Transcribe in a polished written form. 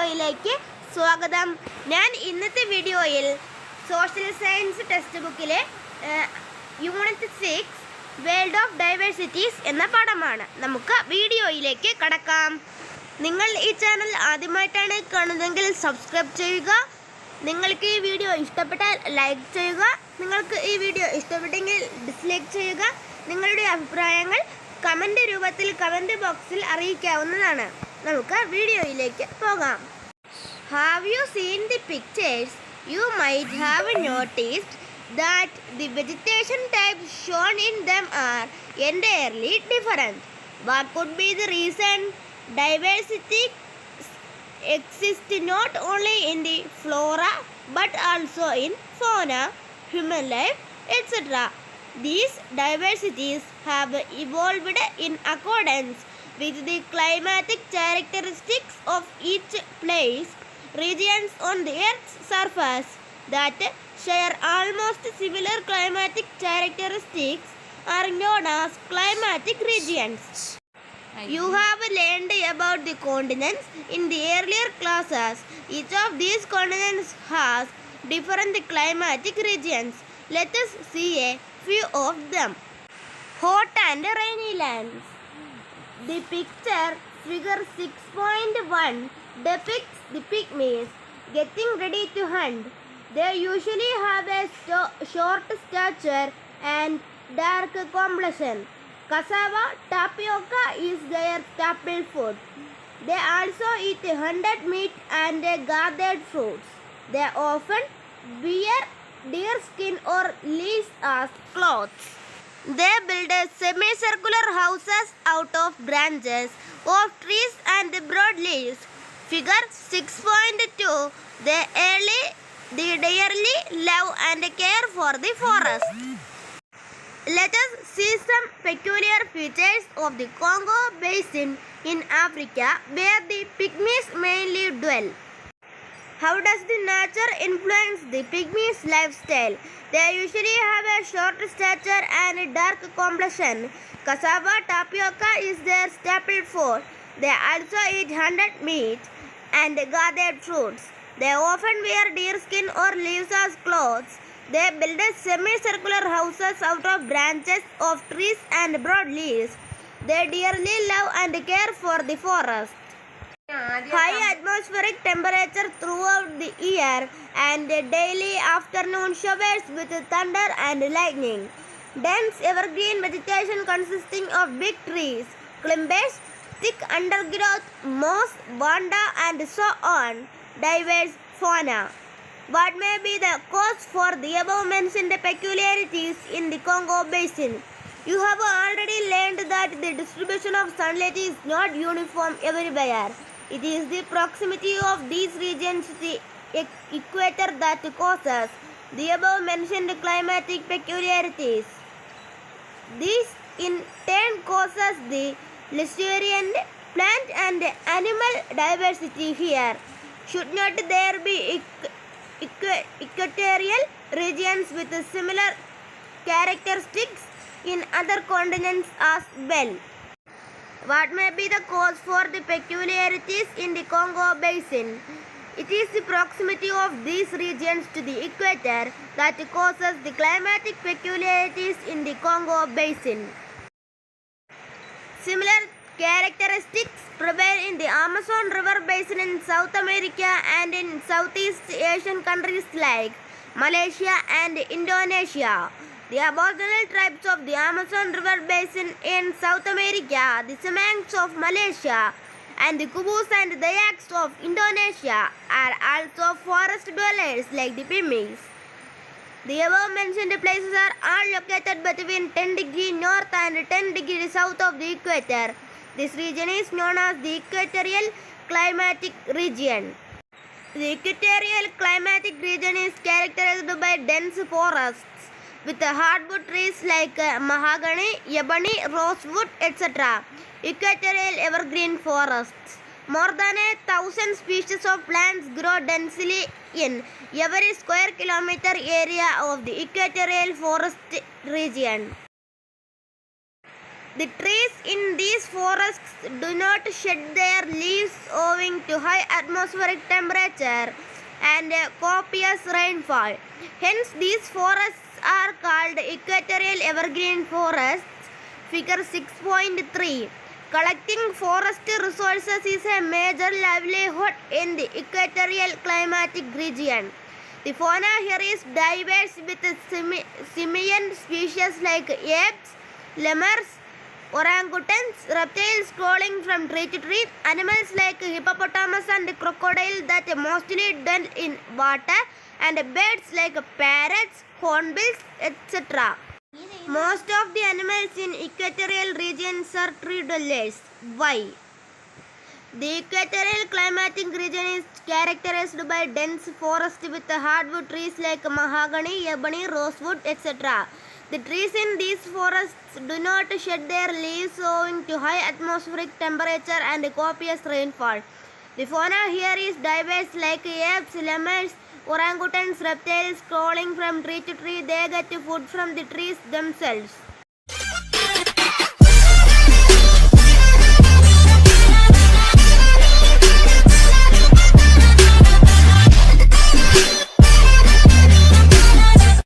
വീഡിയോയിലേക്ക് സ്വാഗതം. ഞാൻ ഇന്നത്തെ വീഡിയോയിൽ സോഷ്യൽ സയൻസ് ടെക്സ്റ്റ് ബുക്കിലെ യൂണിറ്റ് 6 വേൾഡ് ഓഫ് ഡൈവേഴ്സിറ്റീസ് എന്ന പാഠമാണ്. നമുക്ക് വീഡിയോയിലേക്ക് കടക്കാം. നിങ്ങൾ ഈ ചാനൽ ആദ്യമായിട്ടാണ് കാണുന്നതെങ്കിൽ സബ്സ്ക്രൈബ് ചെയ്യുക. നിങ്ങൾക്ക് ഈ വീഡിയോ ഇഷ്ടപ്പെട്ടാൽ ലൈക്ക് ചെയ്യുക. നിങ്ങൾക്ക് ഈ വീഡിയോ ഇഷ്ടപ്പെട്ടെങ്കിൽ ഡിസ്ലൈക്ക് ചെയ്യുക. നിങ്ങളുടെ അഭിപ്രായങ്ങൾ കമൻ്റ് രൂപത്തിൽ കമൻ്റ് ബോക്സിൽ അറിയിക്കാവുന്നതാണ്. നമുക്ക് വീഡിയോയിലേക്ക് പോകാം. Have you seen the pictures? You might have noticed that the vegetation types shown in them are entirely different. What could be the reason? Diversity exists not only in the flora but also in fauna, human life, etc. These diversities have evolved in accordance with the climatic characteristics of each place. Regions on the Earth's surface that share almost similar climatic characteristics are known as climatic regions. You have learned about the continents in the earlier classes. Each of these continents has different climatic regions. Let us see a few of them. Hot and rainy lands. The picture figure 6.1 depicts the pygmies getting ready to hunt. They usually have a short stature and dark complexion. Cassava tapioca is their staple food. They also eat hunted meat and gathered fruits. They often wear deer skin or leaves as clothes. They build semicircular houses out of branches of trees and broad leaves. Figure 6.2. They dearly love and care for the forest. Let us see some peculiar features of the Congo Basin in Africa, where the pygmies mainly dwell. How does the nature influence the pygmies' lifestyle? They usually have a short stature and a dark complexion. Cassava tapioca is their staple food. They also eat hunted meat and gathered fruits. They often wear deer skin or leaves as clothes. They build semicircular houses out of branches of trees and broad leaves. They dearly love and care for the forest. High atmospheric temperature throughout the year and daily afternoon showers with thunder and lightning. Dense evergreen vegetation consisting of big trees, climbers, thick undergrowth, moss, banda and so on. Diverse fauna. What may be the cause for the above mentioned peculiarities in the Congo Basin? You have already learned that the distribution of sunlight is not uniform everywhere. It is the proximity of these regions to the equator that causes the above mentioned climatic peculiarities. This in turn causes the luxuriant plant and animal diversity here. Should not there be equatorial regions with similar characteristics in other continents as well? What may be the cause for the peculiarities in the Congo Basin? It is the proximity of these regions to the equator that causes the climatic peculiarities in the Congo Basin. Similar characteristics prevail in the Amazon River Basin in South America and in Southeast Asian countries like Malaysia and Indonesia. The aboriginal tribes of the Amazon River Basin in South America, the Semangs of Malaysia, and the Kubus and Dayaks of Indonesia are also forest dwellers like the pygmies. The above mentioned places are all located between 10 degrees north and 10 degrees south of the equator. This region is known as the equatorial climatic region. The equatorial climatic region is characterized by dense forests with hardwood trees like mahogany, ebony, rosewood, etc. Equatorial evergreen forests. More than 1,000 species of plants grow densely in every square kilometer area of the equatorial forest region. The trees in these forests do not shed their leaves owing to high atmospheric temperature and copious rainfall. Hence, these forests are called equatorial evergreen forests. Figure 6.3. Collecting forest resources is a major livelihood in the equatorial climatic region. The fauna here is diverse with simian species like apes, lemurs, orangutans, reptiles crawling from tree to tree, animals like hippopotamus and crocodile that mostly dwell in water, and birds like parrots, hornbills, etc. Most of the animals in equatorial regions are tree dwellers. Why? The equatorial climatic region is characterized by dense forest with hardwood trees like mahogany, ebony, rosewood, etc. The trees in these forests do not shed their leaves owing to high atmospheric temperature and copious rainfall. The fauna here is diverse like apes, lemurs, orangutans, reptiles crawling from tree to tree. They get food from the trees themselves.